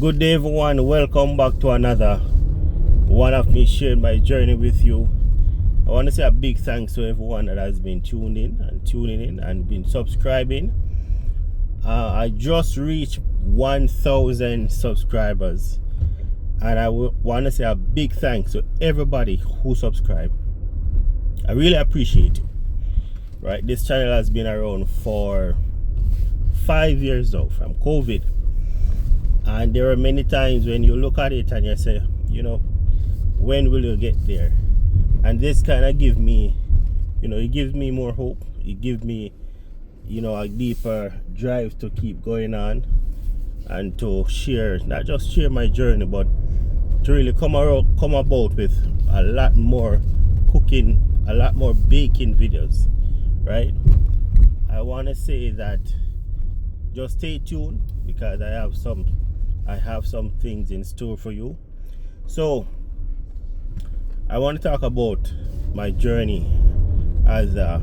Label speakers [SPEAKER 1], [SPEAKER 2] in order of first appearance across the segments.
[SPEAKER 1] Good day, everyone. Welcome back to another one of me sharing my journey with you. I want to say a big thanks to everyone that has been tuning in and been subscribing. I just reached 1,000 subscribers, and I want to say a big thanks to everybody who subscribed. I really appreciate it. Right, this channel has been around for 5 years now, from COVID. And there are many times when you look at it and you say, when will you get there? And this kind of give me, it gives me more hope. It gives me, a deeper drive to keep going on and to share, not just share my journey, but to really come about with a lot more cooking, a lot more baking videos, right? I want to say that just stay tuned, because I have some things in store for you. So I want to talk about my journey as I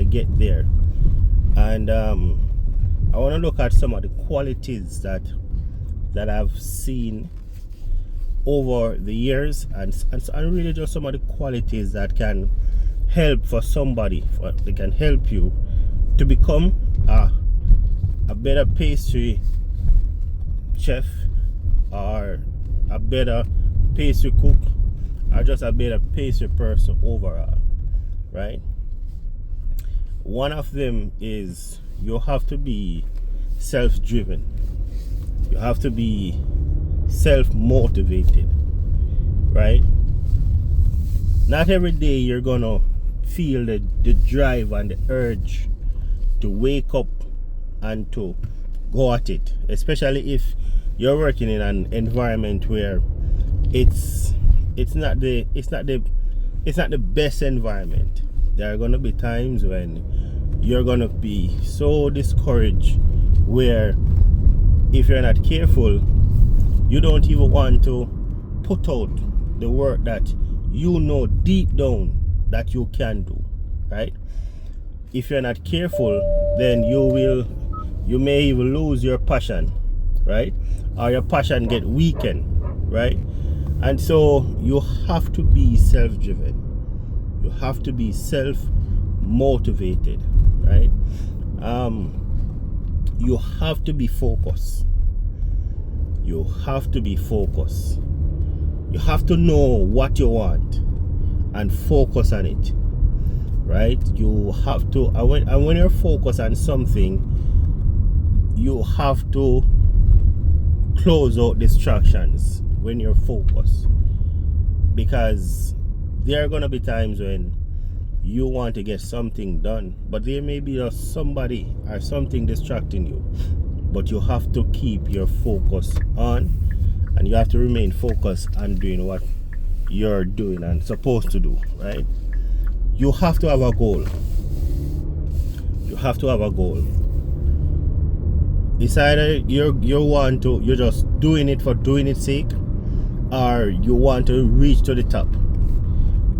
[SPEAKER 1] get there, and I want to look at some of the qualities that I've seen over the years, and really just some of the qualities that can help for somebody. They can help you to become a better pastry chef, or a better pastry cook, or just a better pastry person overall, right? One of them is you have to be self-driven. You have to be self-motivated, right? Not every day you're gonna feel the drive and the urge to wake up and to go at it, especially if you're working in an environment where it's not the best environment. There are gonna be times when you're gonna be so discouraged, where if you're not careful, you don't even want to put out the work that you know deep down that you can do, right? If you're not careful, then you may even lose your passion, right? Or your passion get weakened, right? And so you have to be self-driven. You have to be self-motivated, right? You have to be focused. You have to be focused. You have to know what you want and focus on it, right? You have to, and when you're focused on something, you have to close out distractions when you're focused, because there are going to be times when you want to get something done, but there may be just somebody or something distracting you. But you have to keep your focus on, and you have to remain focused on doing what you're doing and supposed to do, right? You have to have a goal. You have to have a goal. It's either you're just doing it for doing its sake, or you want to reach to the top,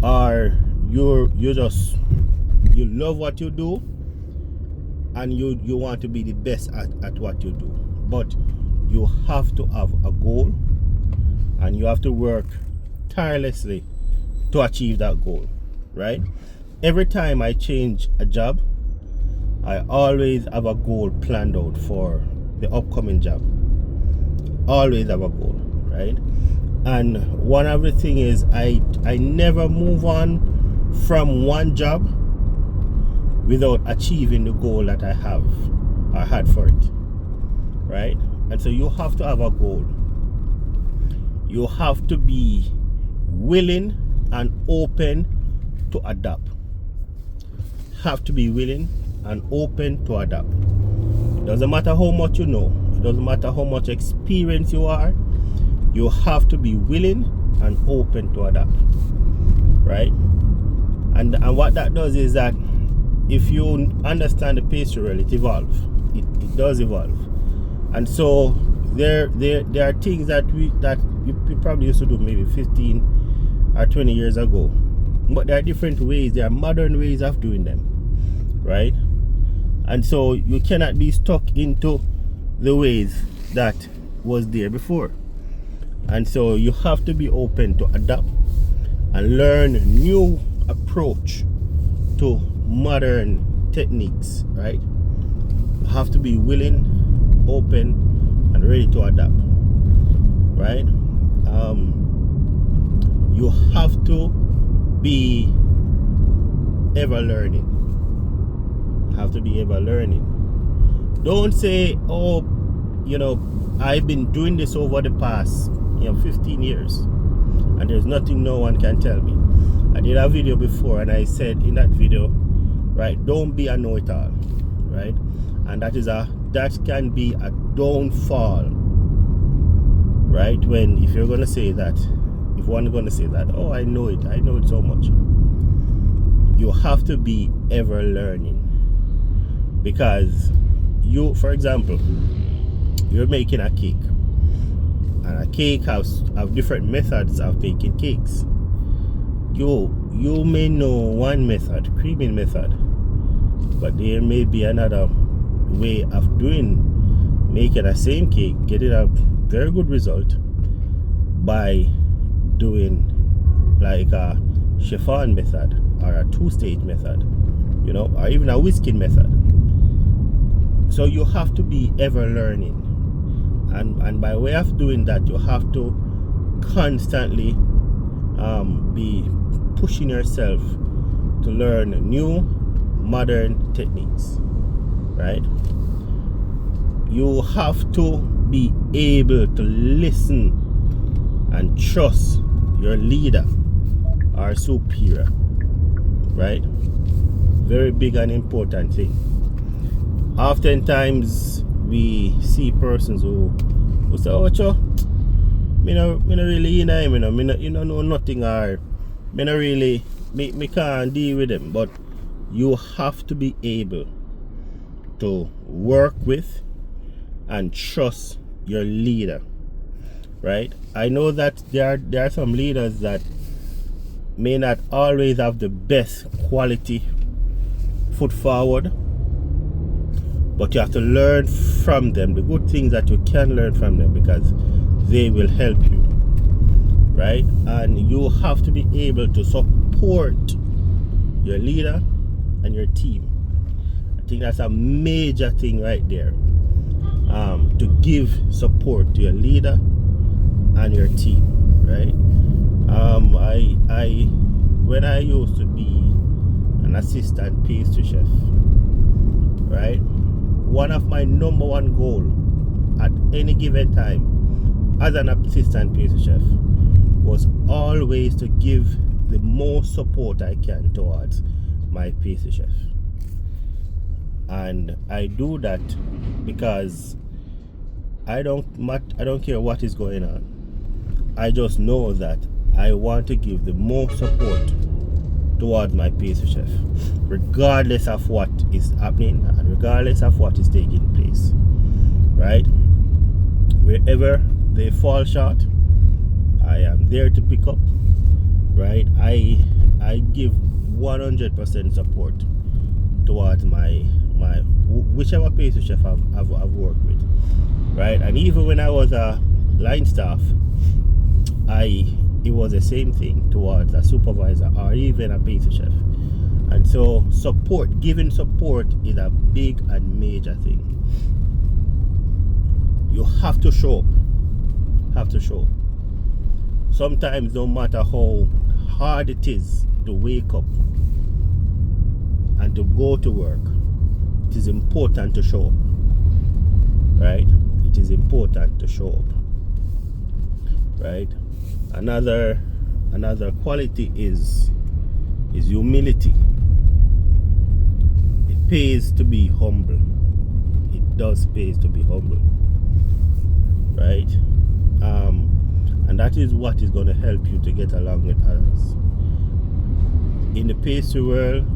[SPEAKER 1] or you love what you do, and you want to be the best at what you do. But you have to have a goal, and you have to work tirelessly to achieve that goal, right? Every time I change a job, I always have a goal planned out for the upcoming job. Always have a goal, right? And one of the things is I never move on from one job without achieving the goal that I had for it, right? And so you have to have a goal. You have to be willing and open to adapt. Have to be willing and open to adapt. It doesn't matter how much you know. It doesn't matter how much experience you are. You have to be willing and open to adapt, right? And what that does is that if you understand the pastry world, it evolves. It does evolve. And so there are things that you probably used to do maybe 15 or 20 years ago. But there are different ways. There are modern ways of doing them, right? And so you cannot be stuck into the ways that was there before. And so you have to be open to adapt and learn a new approach to modern techniques, right? You have to be willing, open, and ready to adapt, right? You have to be ever learning. You have to be ever learning. Don't say, oh, I've been doing this over the past 15 years and there's nothing no one can tell me. I did a video before and I said in that video, right, don't be a know-it-all, right? And that can be a downfall, right? If you're gonna say that, if one's gonna say that, oh, I know it so much. You have to be ever learning, because you, for example, you're making a cake, and a cake has different methods of making cakes. You may know one method, creaming method, but there may be another way of making the same cake, getting a very good result by doing like a chiffon method or a two-stage method, or even a whisking method. So you have to be ever learning, and by way of doing that, you have to constantly be pushing yourself to learn new modern techniques, right? You have to be able to listen and trust your leader or superior, right? Very big and important thing. Oftentimes we see persons who say, oh, cho, me no really me know nothing, or me no really me can't deal with them. But you have to be able to work with and trust your leader, right? I know that there are some leaders that may not always have the best quality foot forward, but you have to learn from them, the good things that you can learn from them, because they will help you, right? And you have to be able to support your leader and your team. I think that's a major thing right there, to give support to your leader and your team, right? When I used to be an assistant pastry chef, right, one of my number one goal at any given time as an assistant pastry chef was always to give the most support I can towards my pastry chef. And I do that because I don't care what is going on. I just know that I want to give the most support towards my pastry chef, regardless of what is happening and regardless of what is taking place, right? Wherever they fall short, I am there to pick up, right? I give 100% support towards my whichever pastry chef I've worked with, right? And even when I was a line staff, it was the same thing towards a supervisor or even a pastry chef. And so giving support is a big and major thing. You have to show up. Sometimes, no matter how hard it is to wake up and to go to work, it is important to show up, right? It is important to show up, right? Another quality is humility. It pays to be humble. It does pay to be humble, right? And that is what is going to help you to get along with others. In the pastry world,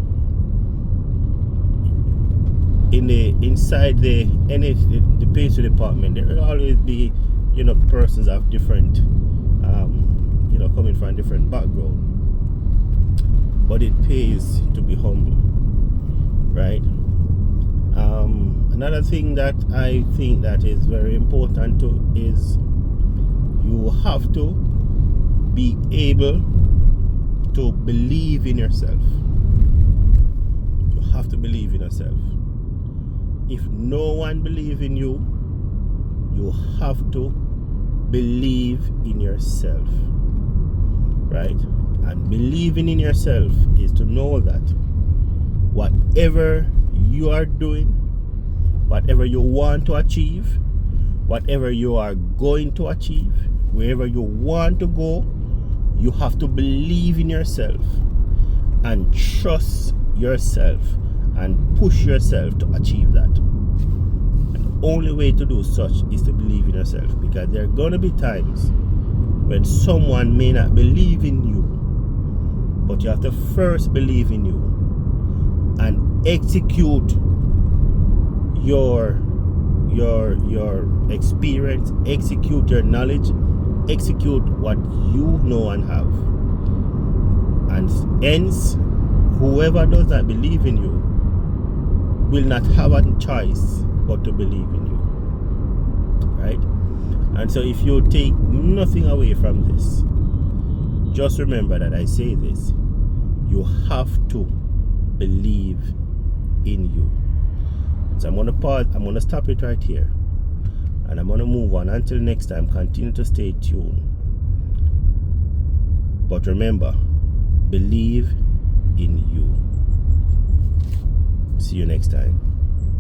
[SPEAKER 1] inside the pastry department, there will always be persons of different coming from a different background, but it pays to be humble, right? Another thing that I think that is very important too is you have to be able to believe in yourself. You have to believe in yourself. If no one believes in you, you have to believe in yourself, right? And believing in yourself is to know that whatever you are doing, whatever you want to achieve, whatever you are going to achieve, wherever you want to go, you have to believe in yourself and trust yourself and push yourself to achieve that. And the only way to do such is to believe in yourself, because there are going to be times when someone may not believe in you, but you have to first believe in you and execute your experience, execute your knowledge, execute what you know and have. And hence, whoever does not believe in you will not have a choice but to believe in you, right? And so if you take nothing away from this, just remember that I say this: you have to believe in you. So I'm going to pause, I'm going to stop it right here, and I'm going to move on. Until next time, continue to stay tuned. But remember, believe in you. See you next time.